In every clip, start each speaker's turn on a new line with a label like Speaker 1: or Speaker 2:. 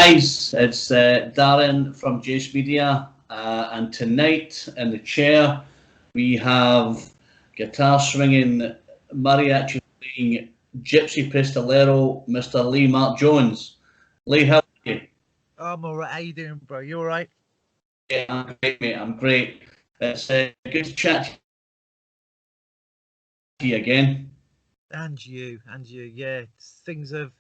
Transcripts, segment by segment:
Speaker 1: guys, it's Darren from Jace Media, and tonight in the chair we have guitar swinging, mariachi playing, Gypsy Pistolero, Mr. Lee Mark Jones. Lee, how are you?
Speaker 2: I'm alright. How you doing, bro? You alright?
Speaker 1: Yeah, I'm great, mate. I'm great. It's good to chat to you again.
Speaker 2: And you. Yeah, things have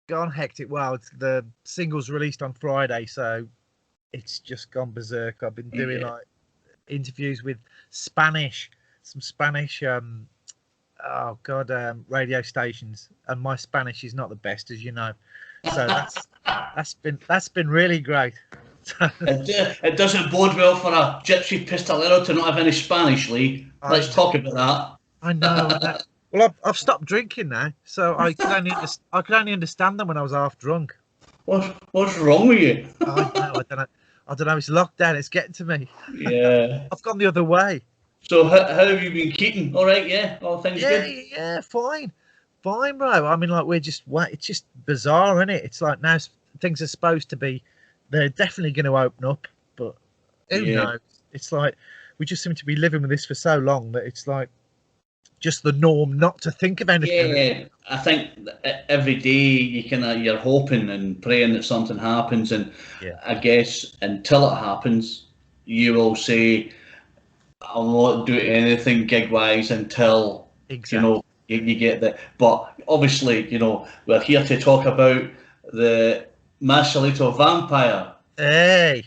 Speaker 2: gone hectic. Well, the single's released on Friday, so it's just gone berserk. I've been doing like interviews with some Spanish radio stations, and my Spanish is not the best, as you know. So that's been really great.
Speaker 1: It doesn't bode well for a Gypsy Pistolero to not have any Spanish, Lee. Let's talk about that.
Speaker 2: I know. Well, I've stopped drinking now, so I could only understand them when I was half drunk.
Speaker 1: What's wrong with you?
Speaker 2: I don't know. It's lockdown. It's getting to me.
Speaker 1: Yeah.
Speaker 2: I've gone the other way.
Speaker 1: So how have you been keeping? All right, yeah. All things good.
Speaker 2: Yeah, fine, bro. I mean, like it's just bizarre, isn't it? It's like now things are supposed to be. They're definitely going to open up, but who knows? It's like we just seem to be living with this for so long that it's like just the norm not to think of anything.
Speaker 1: Yeah, I think every day you're hoping and praying that something happens, and I guess until it happens, you will say, "I'll not do anything gig-wise until you get that." But obviously, we're here to talk about the Masolito Vampire.
Speaker 2: Hey.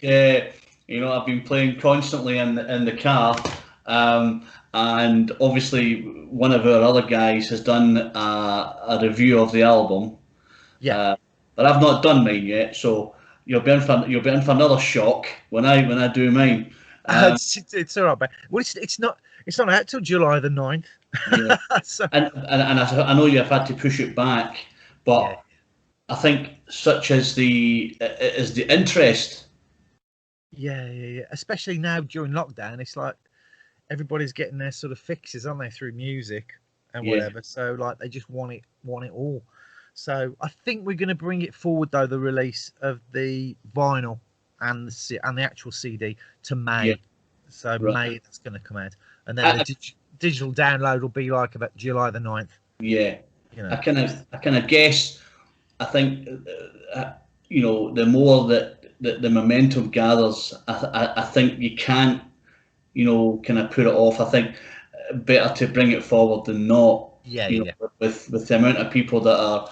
Speaker 1: Yeah, I've been playing constantly in the car. And obviously, one of our other guys has done a review of the album.
Speaker 2: Yeah.
Speaker 1: But I've not done mine yet, so you'll be in for another shock when I do mine.
Speaker 2: It's all right, man. Well, it's not out till July the 9th.
Speaker 1: Yeah. So. And I know you've had to push it back, but I think such as the interest.
Speaker 2: Yeah. Especially now during lockdown, it's like everybody's getting their sort of fixes, aren't they, through music and whatever. So like they just want it all. So I think we're going to bring it forward though, the release of the vinyl and the actual CD to May. So May that's going to come out, and then the digital download will be like about July the 9th.
Speaker 1: Yeah, I kind of guess. I think the more that the momentum gathers, I think you can't. Kind of put it off. I think better to bring it forward than not. With the amount of people that are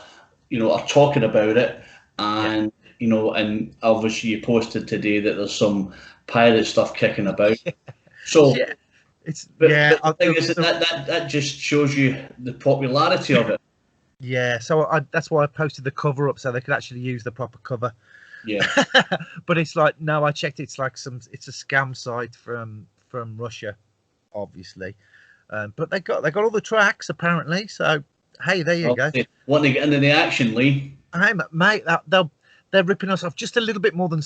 Speaker 1: talking about it, and and obviously you posted today that there's some pirate stuff kicking about. So the thing is that just shows you the popularity of it.
Speaker 2: Yeah, so that's why I posted the cover up so they could actually use the proper cover.
Speaker 1: Yeah,
Speaker 2: but it's like no, I checked. It's like it's a scam site from Russia, obviously, but they got all the tracks apparently. So hey, there you go.
Speaker 1: Want to get into the action, Lee?
Speaker 2: Hey, mate, they're ripping us off just a little bit more than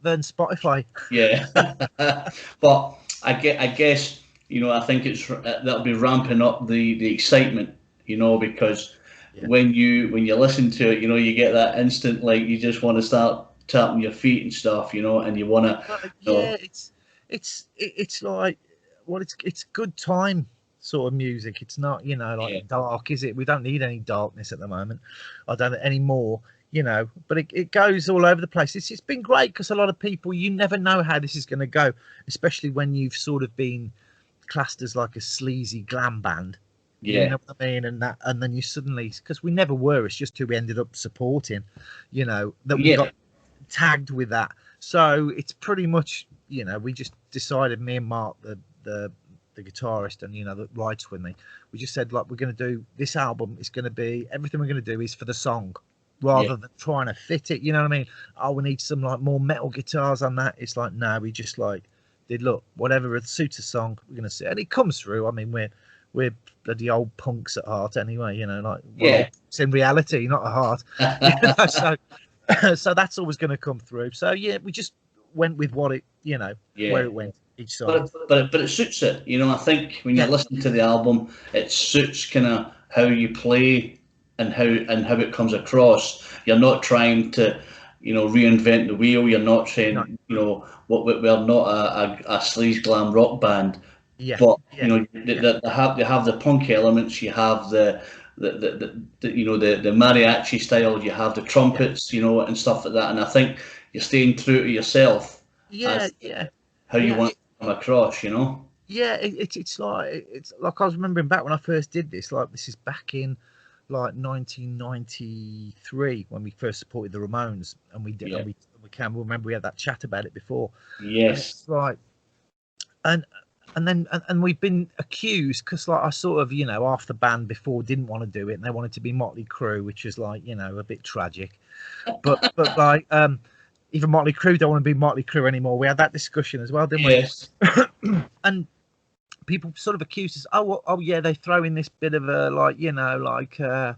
Speaker 2: Spotify.
Speaker 1: Yeah, but I guess I think that'll be ramping up the excitement, because when you listen to it, you get that instant like you just want to start tapping your feet and stuff, and you want to.
Speaker 2: It's like it's good time sort of music. It's not dark, is it? We don't need any darkness at the moment. I don't anymore, but it goes all over the place. It's been great because a lot of people, you never know how this is going to go, especially when you've sort of been classed as like a sleazy glam band. You know what I mean? And then you suddenly, because we never were, it's just who we ended up supporting, that we got tagged with that. So it's pretty much, we just decided, me and Mark, the guitarist and that writes with me, we just said, like, we're going to do this album. It's going to be, everything we're going to do is for the song rather than trying to fit it. You know what I mean? Oh, we need some like more metal guitars on that. It's like, no, we just like did, look, whatever suits a song, we're going to see. And it comes through. I mean, we're bloody old punks at heart anyway, it's in reality, not at heart. So that's always going to come through. So we just went with what it where it went each side.
Speaker 1: But it suits it, I think when you listen to the album, it suits kind of how you play and how it comes across. You're not trying to, reinvent the wheel. You're not saying, we're not a sleaze glam rock band.
Speaker 2: Yeah.
Speaker 1: But
Speaker 2: Yeah.
Speaker 1: they have the punk elements. You have the mariachi style. You have the trumpets, and stuff like that. And I think you're staying true to yourself as how you want to come across.
Speaker 2: Yeah, it's like I was remembering back when I first did this. Like this is back in like 1993 when we first supported the Ramones, and we did. And we can remember we had that chat about it before.
Speaker 1: Yes.
Speaker 2: And it's like, and we've been accused because like I sort of half the band before didn't want to do it and they wanted to be Motley Crue, which was like a bit tragic. But like even Motley Crue don't want to be Motley Crue anymore. We had that discussion as well, didn't we?
Speaker 1: Yes.
Speaker 2: And people sort of accused us. Oh yeah, they throw in this bit of a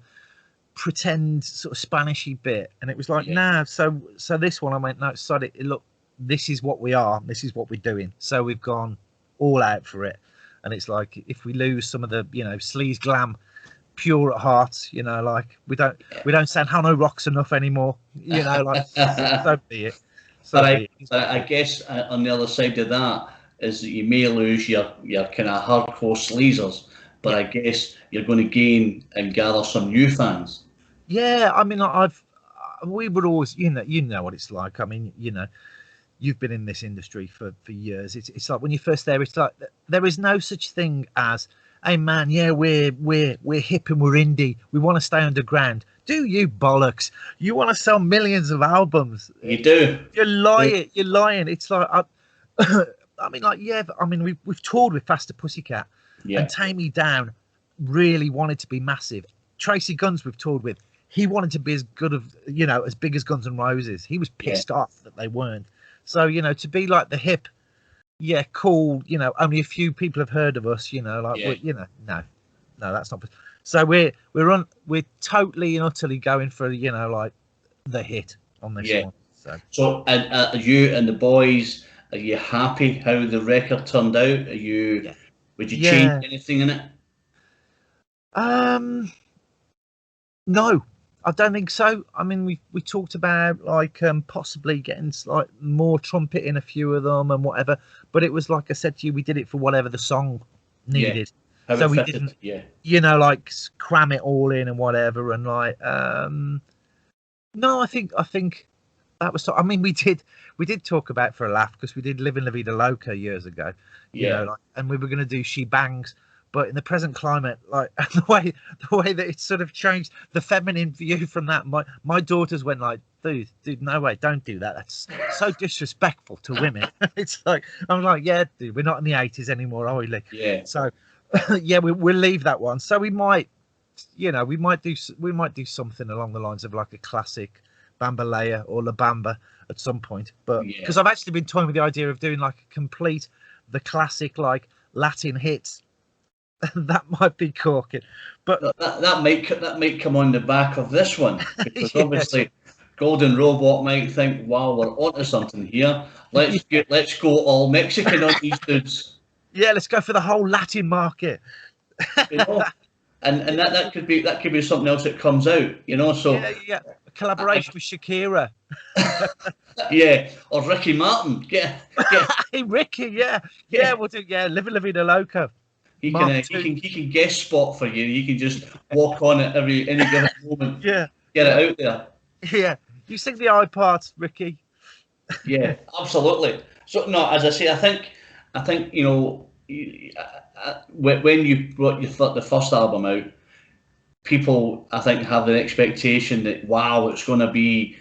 Speaker 2: pretend sort of Spanishy bit, and it was like nah. So this one I went no, sorry, look, this is what we are. This is what we're doing. So we've gone all out for it, and it's like if we lose some of the sleaze glam pure at heart, like we don't sound Hano Rocks enough anymore, like so be it.
Speaker 1: But I guess on the other side of that is that you may lose your kind of hardcore sleazers, but I guess you're going to gain and gather some new fans.
Speaker 2: Yeah, I mean, we would always, you know what it's like. I mean, you've been in this industry for years. It's like when you're first there, it's like there is no such thing as, hey man, yeah, we're hip and we're indie. We want to stay underground. Do you bollocks? You want to sell millions of albums?
Speaker 1: You do.
Speaker 2: You're lying. You're lying. It's like I mean, like I mean, we've toured with Faster Pussycat, and Tame Me Down really wanted to be massive. Tracy Guns we've toured with. He wanted to be as good of as big as Guns N' Roses. He was pissed off that they weren't. So to be like the hip, cool. Only a few people have heard of us. No, that's not. So we're totally and utterly going for like the hit on this one.
Speaker 1: So you and the boys, are you happy how the record turned out? Are you? Would you change anything in it?
Speaker 2: No, I don't think so. I mean, we talked about like possibly getting like more trumpet in a few of them and whatever. But it was like I said to you, we did it for whatever the song needed. So we didn't, like cram it all in and whatever. And like, no, I think that was. I mean, we did talk about for a laugh because we did Live in La Vida Loca years ago. And we were going to do She Bangs. But in the present climate, like the way that it's sort of changed the feminine view from that, my daughters went like, dude, no way, don't do that. That's so disrespectful to women. It's like I'm like, yeah, dude, we're not in the 80s anymore, are we, Lee?
Speaker 1: Yeah.
Speaker 2: So, we'll leave that one. So we might do something along the lines of like a classic Bambalea or La Bamba at some point. But because I've actually been toying with the idea of doing like a complete the classic like Latin hits. That might be corking, but
Speaker 1: that might come on the back of this one because obviously Golden Robot might think, "Wow, we're onto something here. Let's go all Mexican on these dudes."
Speaker 2: Yeah, let's go for the whole Latin market.
Speaker 1: And that could be something else that comes out, So
Speaker 2: a collaboration with Shakira.
Speaker 1: Or Ricky Martin.
Speaker 2: Hey, Ricky, we'll do Live La Vida Loca.
Speaker 1: He can guest spot for you. You can just walk on it any given moment.
Speaker 2: Yeah.
Speaker 1: Get it out there.
Speaker 2: Yeah. You sing the I parts, Ricky.
Speaker 1: Yeah, absolutely. So no, as I say, I think when you brought the first album out, people I think have an expectation that wow, it's going to be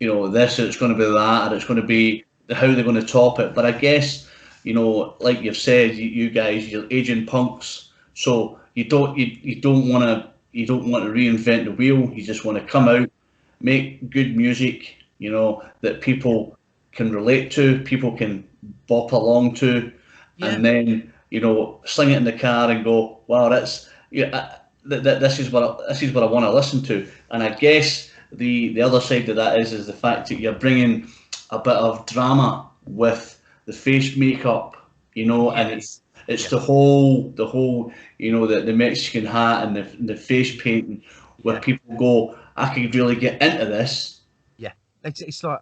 Speaker 1: this, it's going to be that, and it's going to be how they're going to top it. But I guess. Like you've said, you guys, you're aging punks, so you don't want to reinvent the wheel. You just want to come out, make good music, that people can relate to, people can bop along to, and then sling it in the car and go, wow, that's this is what I want to listen to. And I guess the other side of that is the fact that you're bringing a bit of drama with the face makeup, and it's the whole the Mexican hat and the face painting where people go, I could really get into this.
Speaker 2: Yeah, it's like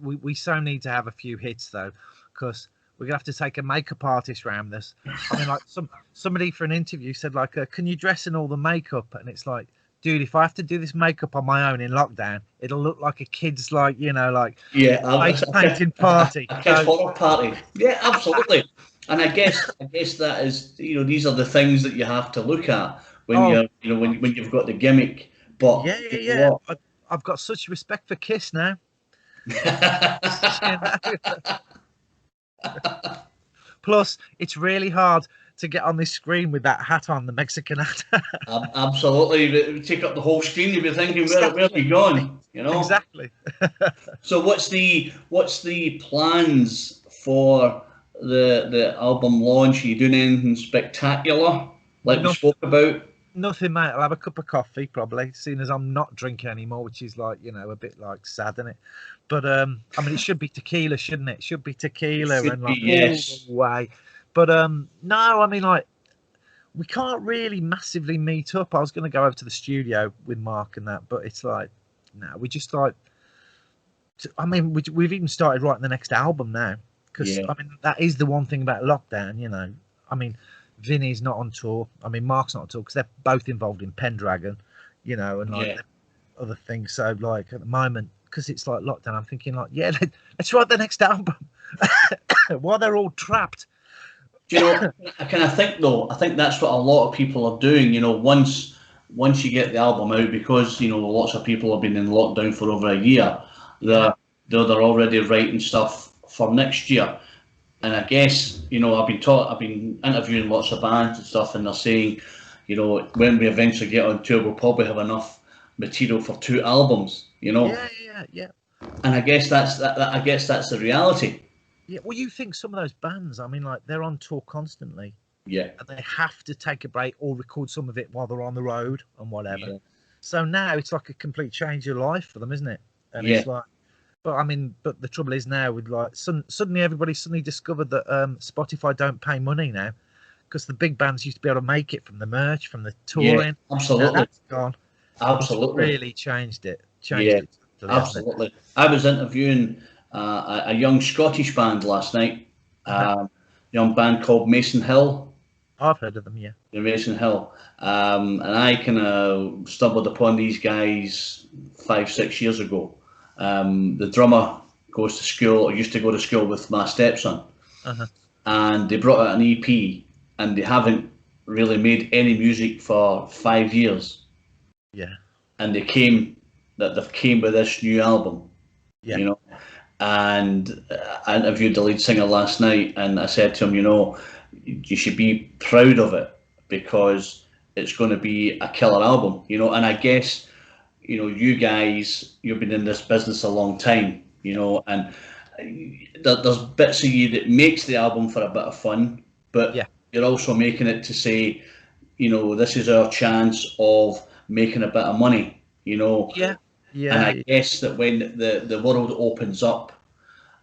Speaker 2: we so need to have a few hits though, because we're gonna have to take a makeup artist around this. I mean, like somebody for an interview said like, can you dress in all the makeup? And it's like, dude, if I have to do this makeup on my own in lockdown, it'll look like a kid's like face painting party,
Speaker 1: a kid's horror party. Yeah, absolutely. And I guess that is, these are the things that you have to look at when when you've got the gimmick. But
Speaker 2: yeah. I've got such respect for Kiss now. Plus, it's really hard to get on this screen with that hat on, the Mexican hat.
Speaker 1: Absolutely, take up the whole screen. You'll be thinking, where have you gone?
Speaker 2: Exactly.
Speaker 1: So, what's the plans for the album launch? Are you doing anything spectacular, like we spoke about?
Speaker 2: Nothing, mate. I'll have a cup of coffee probably, seeing as I'm not drinking anymore, which is like, a bit like sad, isn't it? But I mean, it should be tequila, shouldn't it? It should be tequila and like
Speaker 1: yes.
Speaker 2: all the way. But no, I mean, like, we can't really massively meet up. I was going to go over to the studio with Mark and that, but it's like, no, we just like. I mean, we've even started writing the next album now, because I mean, that is the one thing about lockdown, I mean, Vinny's not on tour. I mean, Mark's not on tour because they're both involved in Pendragon, and like other things. So like at the moment, because it's like lockdown, I'm thinking like, let's write the next album while they're all trapped.
Speaker 1: Do you know? I think that's what a lot of people are doing. Once you get the album out, because lots of people have been in lockdown for over a year, they're already writing stuff for next year. And I guess, I've been interviewing lots of bands and stuff, and they're saying, when we eventually get on tour, we'll probably have enough material for 2 albums,
Speaker 2: Yeah.
Speaker 1: And I guess that's the reality.
Speaker 2: Yeah, well, you think some of those bands, I mean, like, they're on tour constantly.
Speaker 1: Yeah.
Speaker 2: And they have to take a break or record some of it while they're on the road and whatever.
Speaker 1: Yeah.
Speaker 2: So now it's like a complete change of life for them, isn't it? And it's like, but the trouble is now with like suddenly everybody discovered that Spotify don't pay money now, because the big bands used to be able to make it from the merch, from the touring.
Speaker 1: Yeah, absolutely.
Speaker 2: Now that's gone.
Speaker 1: Absolutely.
Speaker 2: It's really changed it.
Speaker 1: Absolutely. I was interviewing a young Scottish band last night, young band called Mason Hill.
Speaker 2: I've heard of them, yeah.
Speaker 1: The Mason Hill. And I kind of stumbled upon these guys 5-6 years ago. The drummer goes to school, or used to go to school with my stepson, and they brought out an EP, and they haven't really made any music for 5 years.
Speaker 2: Yeah.
Speaker 1: And they came with this new album. Yeah. And I interviewed the lead singer last night, and I said to him, you should be proud of it, because it's going to be a killer album, and I guess, you guys, you've been in this business a long time, and there's bits of you that makes the album for a bit of fun, but you're also making it to say, this is our chance of making a bit of money,
Speaker 2: Yeah.
Speaker 1: And I guess that when the world opens up,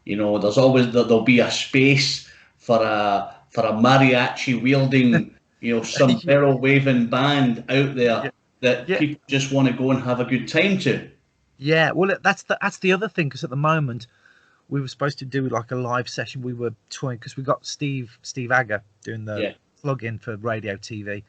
Speaker 1: there'll be a space for a mariachi wielding, sombrero waving band out there that people just want to go and have a good time to.
Speaker 2: Yeah, well, that's the other thing, because at the moment we were supposed to do like a live session. We were toying, because we got Steve Agger doing the plug-in for radio TV,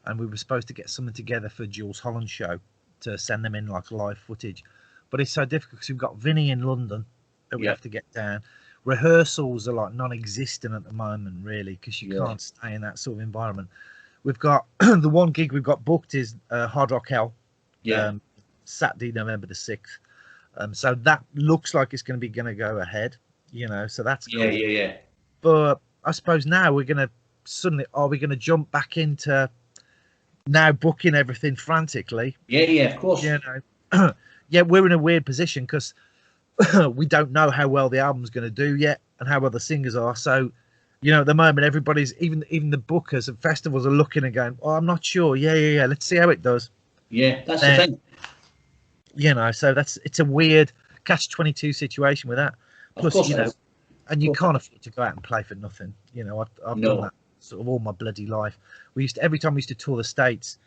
Speaker 2: and we were supposed to get something together for Jules Holland's show to send them in like live footage. But it's so difficult because we've got Vinny in London that we have to get down. Rehearsals are like non-existent at the moment, really, because you can't stay in that sort of environment. We've got the one gig we've got booked is Hard Rock Hell, Saturday, November the 6th. So that looks like it's going to go ahead, so that's cool.
Speaker 1: Yeah.
Speaker 2: But I suppose now we're going to jump back into now booking everything frantically?
Speaker 1: Yeah, of course.
Speaker 2: Yeah, we're in a weird position because we don't know how well the album's going to do yet and how well the singers are. So, at the moment, everybody's, even the bookers at festivals are looking and going, "Oh, I'm not sure. Yeah. Let's see how it does."
Speaker 1: Yeah, that's the thing.
Speaker 2: So it's a weird catch-22 situation with that. Plus, and you can't afford to go out and play for nothing. I've done that sort of all my bloody life. Every time we used to tour the States,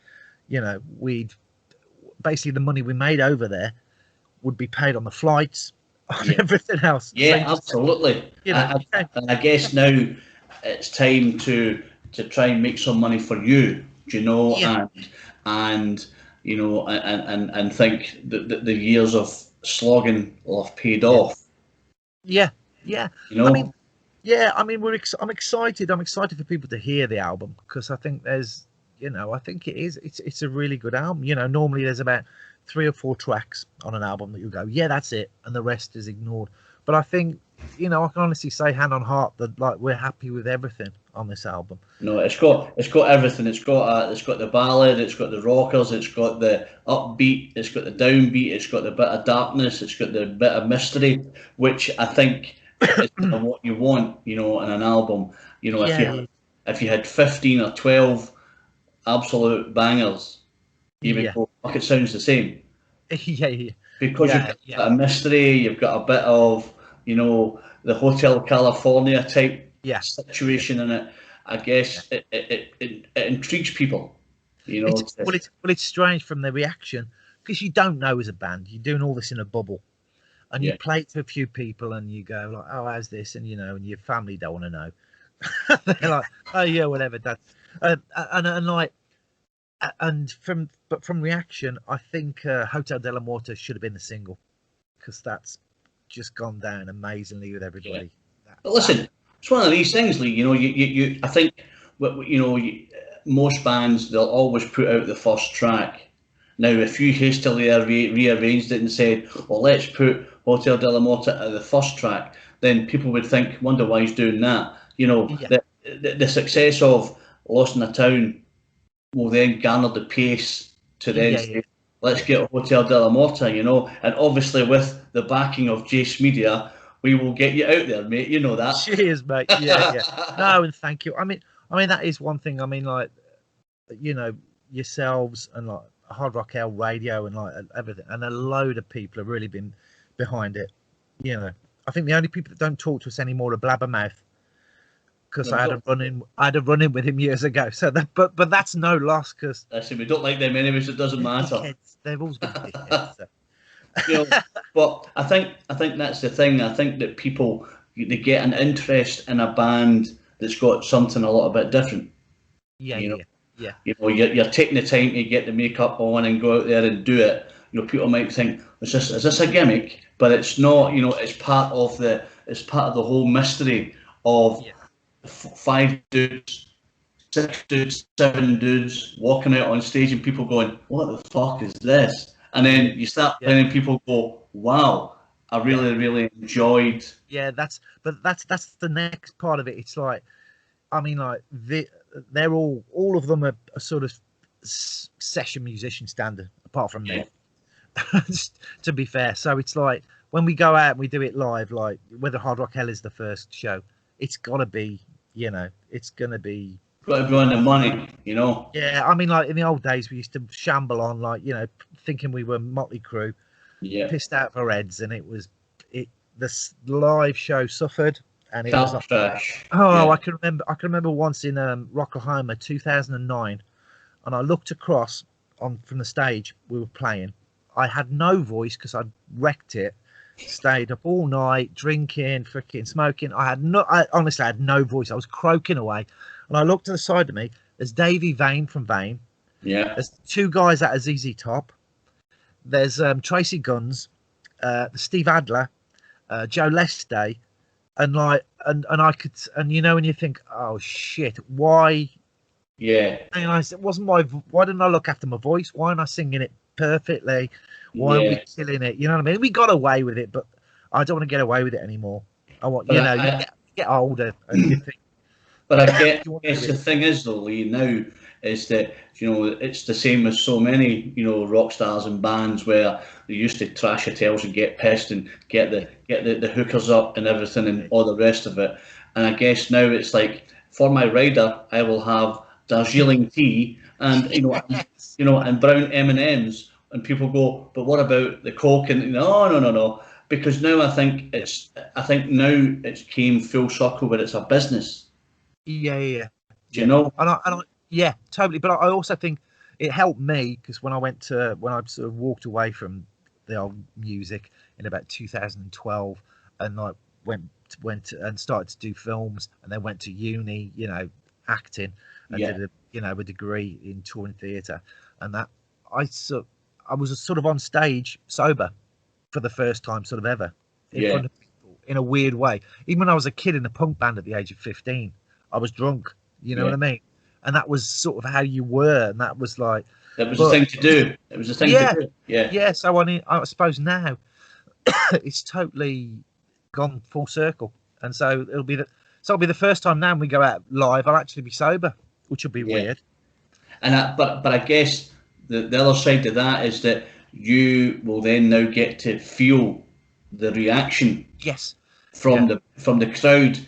Speaker 2: basically the money we made over there would be paid on the flights, on
Speaker 1: Yeah.
Speaker 2: everything else.
Speaker 1: Yeah, absolutely.
Speaker 2: You know,
Speaker 1: and I guess now it's time to try and make some money for you, you know,
Speaker 2: yeah,
Speaker 1: and you know, and think that the years of slogging will have paid off.
Speaker 2: yeah.
Speaker 1: You know,
Speaker 2: I mean, yeah. I mean, I'm excited. I'm excited for people to hear the album because I think there's, you know, I think it is. It's a really good album. You know, normally there's about 3 or 4 tracks on an album that you go, yeah, that's it, and the rest is ignored. But I think, you know, I can honestly say, hand on heart, that like we're happy with everything on this album.
Speaker 1: no, it's got everything. It's got the ballad, it's got the rockers, it's got the upbeat, it's got the downbeat, it's got the bit of darkness, it's got the bit of mystery, which I think is kind of what you want, you know, in an album. You know,
Speaker 2: Yeah,
Speaker 1: if you had 15 or 12 absolute bangers, you would
Speaker 2: yeah,
Speaker 1: go, fuck, it sounds the same.
Speaker 2: yeah,
Speaker 1: Because you've got a bit of mystery, you've got a bit of, you know, the Hotel California type situation in it. I guess it intrigues people, you know.
Speaker 2: It's strange from the reaction because you don't know as a band. You're doing all this in a bubble, and you play it to a few people, and you go like, "Oh, how's this?" And you know, and your family don't want to know. They're like, "Oh yeah, whatever." That and like, and from reaction, I think Hotel de la Morte should have been the single because that's just gone down amazingly with everybody.
Speaker 1: But listen, it's one of these things, Lee. You know, you I think, you know, most bands, they'll always put out the first track. Now, if you hastily rearranged it and said, well, let's put Hotel de la Morte at the first track, then people would think, wonder why he's doing that. You know, the success of Lost in a Town will then garner the pace to then say, let's get Hotel de la Morte, you know. And obviously with the backing of Jace Media, we will get you out there, mate. You know that.
Speaker 2: Cheers, mate. Yeah. No, and thank you. I mean that is one thing. I mean, like, you know, yourselves and like Hard Rock Hell Radio and like everything, and a load of people have really been behind it. You know, I think the only people that don't talk to us anymore are Blabbermouth, because I had a run in with him years ago. So that, but that's no loss because
Speaker 1: listen, we don't like them anyways. It doesn't matter.
Speaker 2: They've always been dickheads. So.
Speaker 1: You know, but I think that's the thing. I think that people, they get an interest in a band that's got something a little bit different.
Speaker 2: Yeah.
Speaker 1: You know, you're taking the time to get the makeup on and go out there and do it. You know, people might think, is this a gimmick? But it's not. You know, it's part of the whole mystery of 5 dudes, 6 dudes, 7 dudes walking out on stage and people going, what the fuck is this? And then you start playing and people go, wow, I really enjoyed.
Speaker 2: Yeah, that's the next part of it. It's like, I mean, like they're all of them are a sort of session musician standard, apart from me. To be fair, so it's like when we go out and we do it live, like whether Hard Rock Hell is the first show, it's gotta be, you know, it's gonna be.
Speaker 1: Got to be on the money, you know.
Speaker 2: Yeah, I mean, like in the old days, we used to shamble on, like, you know, thinking we were Motley Crue, pissed out of our heads, and this live show suffered, and it was
Speaker 1: trash.
Speaker 2: I can remember once in Rocklahoma 2009, and I looked across from the stage we were playing. I had no voice because I'd wrecked it. Stayed up all night drinking, freaking smoking. I honestly had no voice. I was croaking away. And I looked to the side of me. There's Davey Vane from Vane.
Speaker 1: Yeah.
Speaker 2: There's 2 guys at a ZZ Top. There's Tracy Guns, Steve Adler, Joe Leste, and like, and I could, and you know, when you think, oh shit, why?
Speaker 1: Yeah.
Speaker 2: And I said, why didn't I look after my voice? Why am I singing it perfectly? Why are we killing it? You know what I mean? We got away with it, but I don't want to get away with it anymore. I want, you get older and you think.
Speaker 1: But I guess the thing is, though, Lee, now is that, you know, it's the same as so many, you know, rock stars and bands where they used to trash hotels and get pissed and get the hookers up and everything and all the rest of it. And I guess now it's like, for my rider, I will have Darjeeling tea and and brown M&Ms, and people go, but what about the Coke? And no, because now I think now it's came full circle where it's a business.
Speaker 2: Yeah.
Speaker 1: Do you know?
Speaker 2: And I, yeah, totally. But I also think it helped me because when I sort of walked away from the old music in about 2012 and like went and started to do films and then went to uni, acting, and did a degree in touring theatre, and that I was sort of on stage sober for the first time sort of ever in front of people in a weird way. Even when I was a kid in a punk band at the age of 15, I was drunk, you know what I mean? And that was sort of how you were, and that was like
Speaker 1: the thing to do. It was the thing to do.
Speaker 2: Yeah. So I suppose now it's totally gone full circle, and so it'll be the first time now when we go out live I'll actually be sober, which will be weird.
Speaker 1: And but I guess the other side to that is that you will then now get to feel the reaction from the crowd,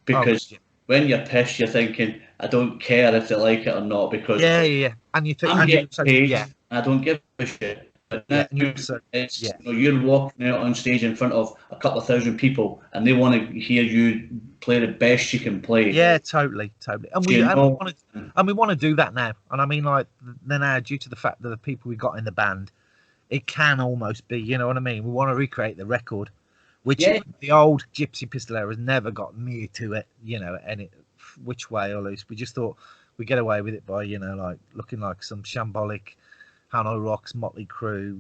Speaker 1: because when you're pissed you're thinking, I don't care if they like it or not, because
Speaker 2: and you think
Speaker 1: I'm getting paid, I don't give a shit. But now you're walking out on stage in front of a couple of thousand people and they want to hear you play the best you can play.
Speaker 2: Yeah, totally. And we want to do that now. And I mean, like, now, due to the fact that the people we got in the band, it can almost be, you know what I mean? We want to recreate the record, which the old Gypsy Pistoleros never got near to it, any which way or loose. We just thought we'd get away with it by, like looking like some shambolic Hanoi Rocks, Motley Crue,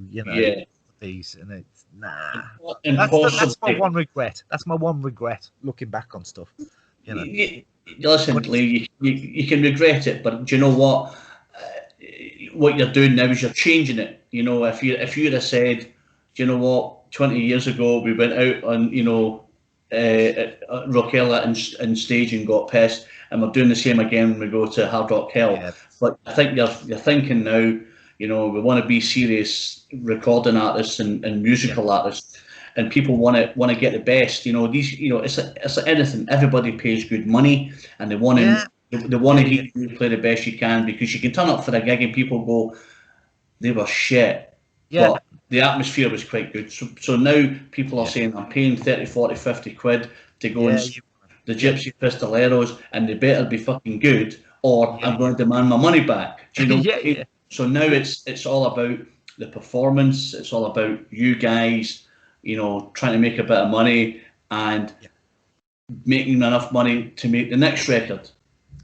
Speaker 2: these, and it's that's my one regret. That's my one regret looking back on stuff.
Speaker 1: Listen, Lee, you can regret it, but do you know what? What you're doing now is you're changing it. If you'd have said, do you know what? 20 years ago we went out on Rockella and stage and got pissed, and we're doing the same again when we go to Hard Rock Hell. Yeah. But I think you're thinking now. We want to be serious recording artists and musical artists, and people want to get the best. It's like anything. Everybody pays good money, and they want to hear you play the best you can, because you can turn up for a gig and people go, they were shit. Yeah. But the atmosphere was quite good. So now people are saying, I'm paying 30, 40, 50 quid to go and see the Gypsy Pistoleros, and they better be fucking good, or I'm going to demand my money back. Do you know? So now it's all about the performance. It's all about you guys, trying to make a bit of money and making enough money to make the next record.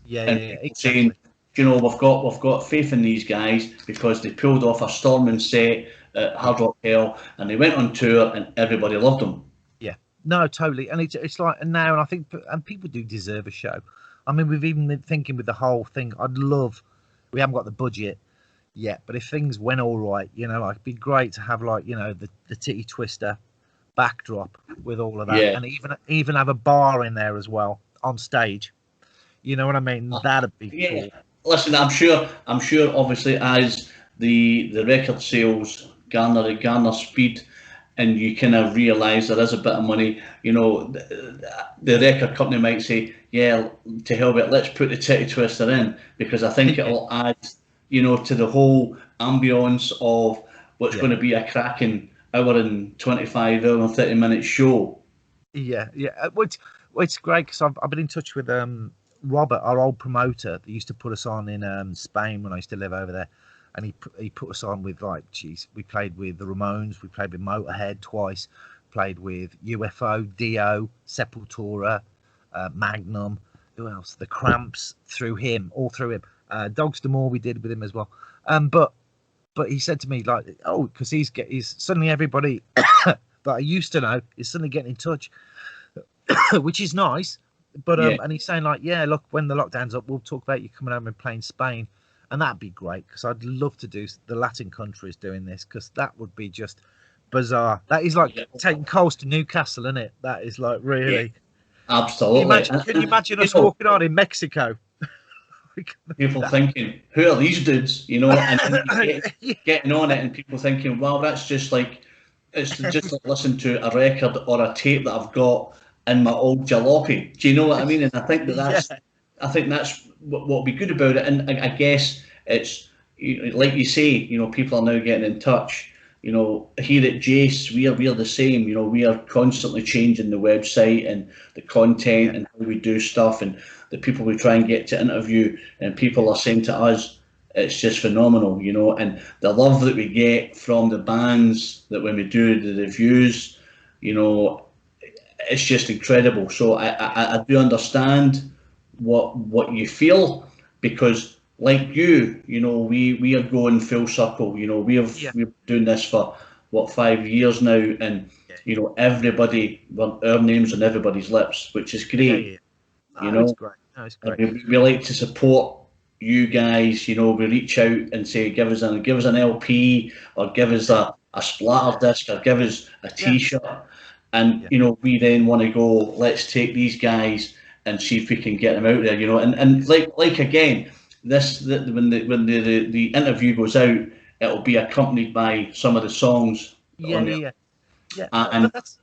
Speaker 1: Exactly. Saying, we've got faith in these guys because they pulled off a storming set at Hard Rock Hell, and they went on tour, and everybody loved them. Yeah,
Speaker 2: no, totally. And it's like now, and I think, and people do deserve a show. I mean, we've even been thinking with the whole thing. We haven't got the budget yet, but if things went all right, like, it'd be great to have, like, the Titty Twister backdrop with all of that, and even have a bar in there as well on stage. You know what I mean? That'd be cool.
Speaker 1: Listen, I'm sure obviously as the record sales garner speed, and you kind of realise there is a bit of money, the record company might say, to hell with it, let's put the Titty Twister in, because I think it'll add to the whole ambience of what's going to be a cracking hour and 25, hour and 30 minute show.
Speaker 2: It's great because I've been in touch with Robert, our old promoter that used to put us on in Spain when I used to live over there, and he put us on with, like, we played with the Ramones, we played with Motorhead twice, played with UFO, Dio, Sepultura, Magnum, who else? The Cramps, all through him. Dogs D'Amour we did with him as well. But he said to me, like, because he's suddenly everybody that I used to know is suddenly getting in touch, which is nice. But and he's saying, like, look, when the lockdown's up, we'll talk about you coming over and playing Spain, and that'd be great, because I'd love to do the Latin countries doing this, because that would be just bizarre. That is like taking Coles to Newcastle, isn't it? That is like really.
Speaker 1: Absolutely.
Speaker 2: Can you imagine us walking on in Mexico?
Speaker 1: People thinking, who are these dudes? And getting on it, and people thinking, well, that's just like, it's just like listening to a record or a tape that I've got in my old jalopy. Do you know what I mean? And I think that's what will be good about it. And I guess it's, like you say, people are now getting in touch. Here at Jace, we are the same. We are constantly changing the website and the content and how we do stuff, and the people we try and get to interview, and people are saying to us, it's just phenomenal, you know, and the love that we get from the bands that when we do the reviews, you know, it's just incredible. So I do understand what you feel, because like you know, we are going full circle. You know,
Speaker 2: Yeah,
Speaker 1: we're doing this for what, 5 years now, and
Speaker 2: yeah,
Speaker 1: you know, everybody, well, our names on everybody's lips, which is
Speaker 2: yeah,
Speaker 1: great.
Speaker 2: yeah.
Speaker 1: You
Speaker 2: Oh, it's
Speaker 1: know,
Speaker 2: great. No, it's
Speaker 1: and
Speaker 2: great.
Speaker 1: we like to support you guys. You know, we reach out and say, give us an LP, or give us a splatter disc, or give us a
Speaker 2: Yeah,
Speaker 1: T-shirt, and
Speaker 2: yeah,
Speaker 1: you know, we then want to go, let's take these guys and see if we can get them out there. You know, and like again, when the interview goes out, it'll be accompanied by some of the songs
Speaker 2: yeah,
Speaker 1: on there,
Speaker 2: yeah, yeah.
Speaker 1: and
Speaker 2: But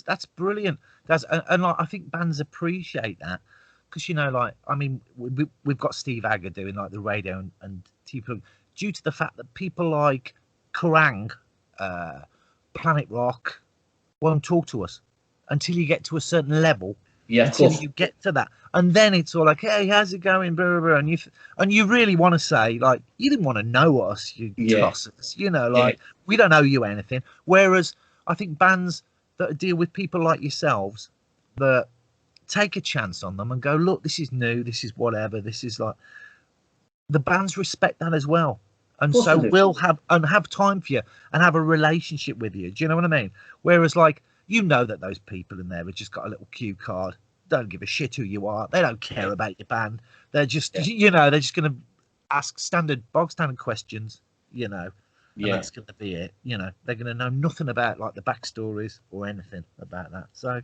Speaker 2: that's brilliant. That's and like I think bands appreciate that because you know, like I mean, we've got Steve Agger doing like the radio and TV due to the fact that people like Kerrang, uh, Planet Rock won't talk to us until you get to a certain level,
Speaker 1: yeah, of
Speaker 2: until
Speaker 1: course,
Speaker 2: you get to that, and then it's all like, hey, how's it going, blah, blah, blah. And you really want to say like, you didn't want to know us, you
Speaker 1: yeah,
Speaker 2: tossers, you know,
Speaker 1: yeah,
Speaker 2: like we don't owe you anything. Whereas I think bands that deal with people like yourselves that take a chance on them and go, look, this is new, this is whatever, this is like, the bands respect that as well,
Speaker 1: of
Speaker 2: and
Speaker 1: course
Speaker 2: so
Speaker 1: I do.
Speaker 2: we'll have time for you and have a relationship with you. Do you know what I mean? Whereas like, you know that those people in there have just got a little cue card, don't give a shit who you are, they don't
Speaker 1: Yeah,
Speaker 2: care about your band, they're just
Speaker 1: yeah,
Speaker 2: you know, they're just going to ask bog standard questions, you know, and
Speaker 1: yeah.
Speaker 2: that's going to be it. You know, they're going to know nothing about like the backstories or anything about that. So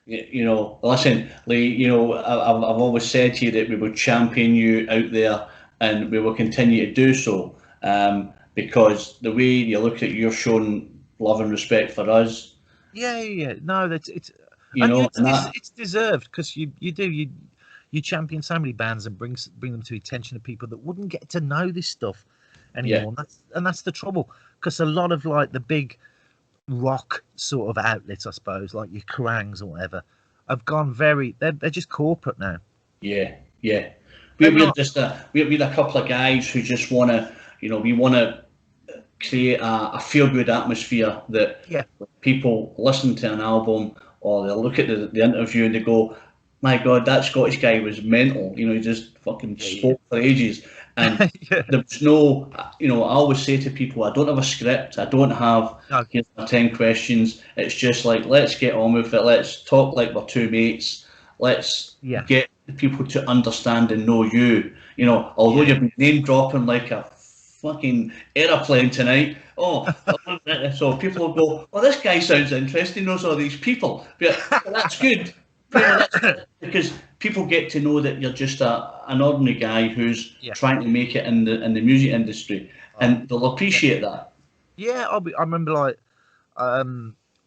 Speaker 1: You know, listen, Lee, you know, I've always said to you that we will champion you out there, and we will continue to do so, because the way you look at, you're showing love and respect for us,
Speaker 2: yeah, yeah, yeah. No, that's it's
Speaker 1: you
Speaker 2: and
Speaker 1: know, and that,
Speaker 2: it's deserved because you champion so many bands and bring them to the attention of people that wouldn't get to know this stuff
Speaker 1: yeah,
Speaker 2: anymore. And that's the trouble because a lot of like the big rock sort of outlets, I suppose, like your Kerrangs or whatever, have gone very. They're just corporate now.
Speaker 1: yeah, yeah.
Speaker 2: They're
Speaker 1: We're
Speaker 2: not.
Speaker 1: just we're a couple of guys who just want to, you know, we want to create a feel good atmosphere that
Speaker 2: Yeah,
Speaker 1: people listen to an album, or they look at the interview and they go, my God, that Scottish guy was mental. You know, he just fucking
Speaker 2: yeah,
Speaker 1: spoke for ages. And
Speaker 2: yeah, yeah.
Speaker 1: there was no, you know, I always say to people, I don't have a script. I don't have,
Speaker 2: No,
Speaker 1: here's my 10 questions. It's just like, let's get on with it. Let's talk like we're two mates. Let's
Speaker 2: yeah,
Speaker 1: get people to understand and know you. You know, although
Speaker 2: yeah,
Speaker 1: you've been name dropping like a fucking aeroplane tonight. Oh, so people will go, "Oh, this guy sounds interesting. Knows all these people." But that's good. You know, that's because people get to know that you're just an ordinary guy who's
Speaker 2: yeah.
Speaker 1: trying to make it in the music industry,
Speaker 2: Oh,
Speaker 1: and they'll
Speaker 2: yeah,
Speaker 1: appreciate that.
Speaker 2: yeah. I remember like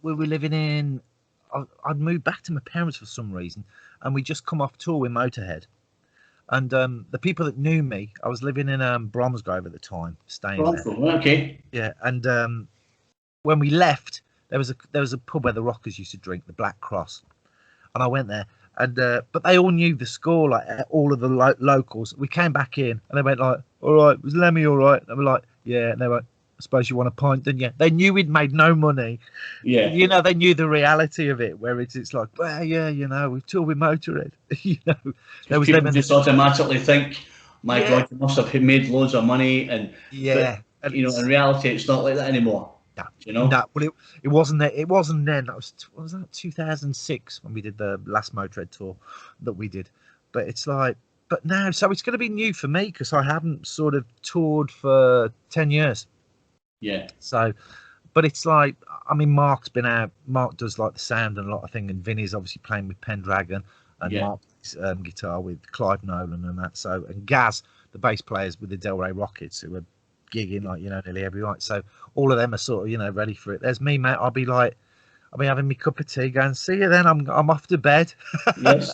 Speaker 2: we were living in. I'd moved back to my parents for some reason, and we just come off tour with Motorhead. And the people that knew me, I was living in Bromsgrove at the time, staying there.
Speaker 1: Okay.
Speaker 2: Yeah, and when we left, there was a pub where the rockers used to drink, the Black Cross, and I went there. And but they all knew the score, like all of the locals. We came back in, and they went like, "All right, was Lemmy all right?" And we're like, "Yeah." And they went, "I suppose you want a pint, didn't you?" They knew we'd made no money.
Speaker 1: Yeah.
Speaker 2: You know, they knew the reality of it, where it's like, well, yeah, you know, we've toured with Motorhead. You know, there
Speaker 1: Because
Speaker 2: was them
Speaker 1: people
Speaker 2: in the
Speaker 1: just automatically think, "My
Speaker 2: yeah,
Speaker 1: God, you must have made loads of money," and but
Speaker 2: yeah, and
Speaker 1: you know, in
Speaker 2: it's
Speaker 1: reality, it's not like that anymore.
Speaker 2: no,
Speaker 1: You know.
Speaker 2: no. Well, it wasn't that. It wasn't then. That was what was that 2006 when we did the last Motorhead tour that we did. But it's like, but now, so it's going to be new for me because I haven't sort of toured for 10 years.
Speaker 1: Yeah.
Speaker 2: So, but it's like, I mean, Mark's been out. Mark does like the sound and a lot of things, and Vinny's obviously playing with Pendragon, and
Speaker 1: Yeah.
Speaker 2: Mark plays guitar with Clive Nolan and that. So, and Gaz, the bass players with the Delray Rockets, who are gigging like nearly every night. So all of them are sort of ready for it. There's me, mate. I'll be having my cup of tea, going, see you then. I'm off to bed
Speaker 1: Yes.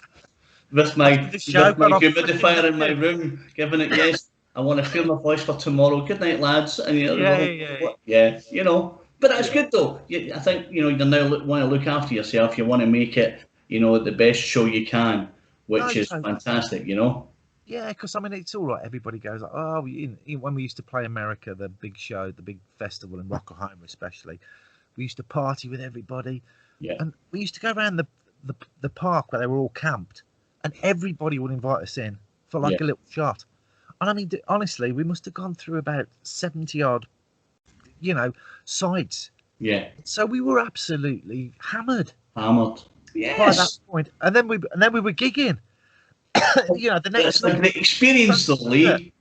Speaker 1: With
Speaker 2: after
Speaker 1: my
Speaker 2: the show.
Speaker 1: with my
Speaker 2: Gone off freaking
Speaker 1: humidifier in my
Speaker 2: knackered.
Speaker 1: room, giving it yes. I want to clear my voice for tomorrow. Good night, lads. And you
Speaker 2: Yeah,
Speaker 1: know,
Speaker 2: yeah,
Speaker 1: yeah, you know. But that's
Speaker 2: yeah.
Speaker 1: good though. I think you now want to look after yourself. You want to make it, the best show you can,
Speaker 2: No,
Speaker 1: which is
Speaker 2: totally.
Speaker 1: fantastic. You know.
Speaker 2: Yeah, because I mean, it's all right. Everybody goes like, oh, when we used to play America, the big show, the big festival in Oklahoma, especially, we used to party with everybody,
Speaker 1: Yeah,
Speaker 2: and we used to go around the park where they were all camped, and everybody would invite us in for
Speaker 1: yeah,
Speaker 2: like a little shot. And I mean, honestly, we must have gone through about 70 odd, sites.
Speaker 1: yeah.
Speaker 2: So we were absolutely hammered
Speaker 1: Hammered.
Speaker 2: by that
Speaker 1: Yes.
Speaker 2: point, and then we were gigging. The next
Speaker 1: It's a
Speaker 2: night.
Speaker 1: great experience, though, Lee.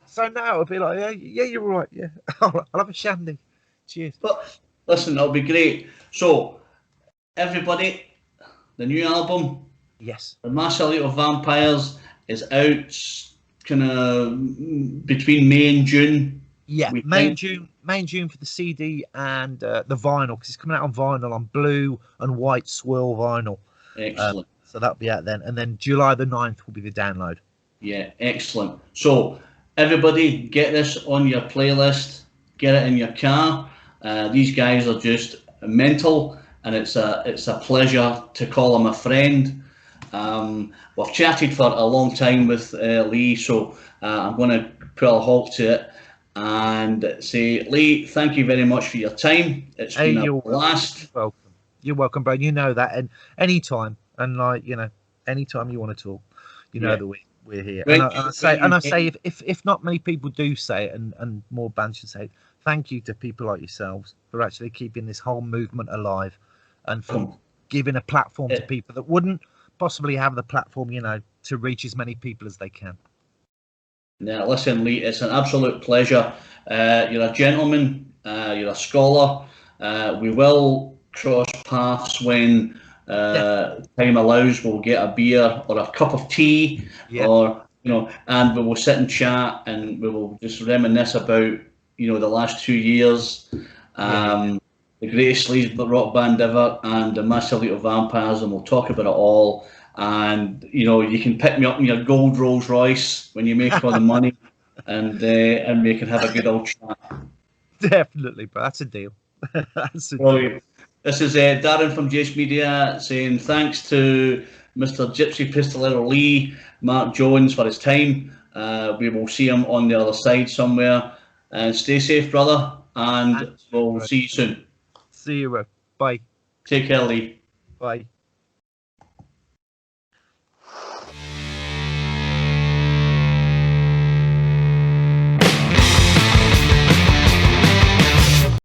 Speaker 2: So now it'll be like, yeah, yeah, you're right. Yeah, I'll have a shandy. Cheers.
Speaker 1: But listen, that'll be great. So, everybody, the new album,
Speaker 2: Yes.
Speaker 1: The Master Elite of Vampires, is out kind of between May and June.
Speaker 2: Yeah,
Speaker 1: We
Speaker 2: May
Speaker 1: think.
Speaker 2: and June for the CD and the vinyl, because it's coming out on vinyl, on blue and white swirl vinyl.
Speaker 1: Excellent.
Speaker 2: So that'll be out then, and then July the 9th will be the download.
Speaker 1: Yeah, excellent. So, everybody, get this on your playlist, get it in your car. These guys are just mental, and it's a pleasure to call them a friend. We've chatted for a long time with Lee, so I'm going to put a halt to it and say, Lee, thank you very much for your time. It's
Speaker 2: Hey,
Speaker 1: been a
Speaker 2: you're
Speaker 1: blast.
Speaker 2: welcome. You're welcome, bro. You know that, and anytime, and anytime you want to talk,
Speaker 1: Yeah.
Speaker 2: that we're here.
Speaker 1: When
Speaker 2: And I say, if not many people do say it, and more bands should say it, thank you to people like yourselves for actually keeping this whole movement alive, and for giving a platform to people that wouldn't possibly have the platform, to reach as many people as they can.
Speaker 1: Yeah, listen, Lee, it's an absolute pleasure. You're a gentleman, you're a scholar. We will cross paths when time allows. We'll get a beer or a cup of tea, or and we will sit and chat, and we will just reminisce about the last 2 years, the greatest sleaze rock band ever, and the Master Elite of Vampires, and we'll talk about it all. And you can pick me up in your gold Rolls Royce when you make all the money, and we can have a good old chat.
Speaker 2: Definitely, but that's a deal. That's a
Speaker 1: deal. This is Darren from Jace Media saying thanks to Mr. Gypsy Pistolero Lee, Mark Jones for his time. We will see him on the other side somewhere. And stay safe, brother, and we'll see you soon.
Speaker 2: See you, bro. Bye.
Speaker 1: Take care, Lee.
Speaker 2: Bye.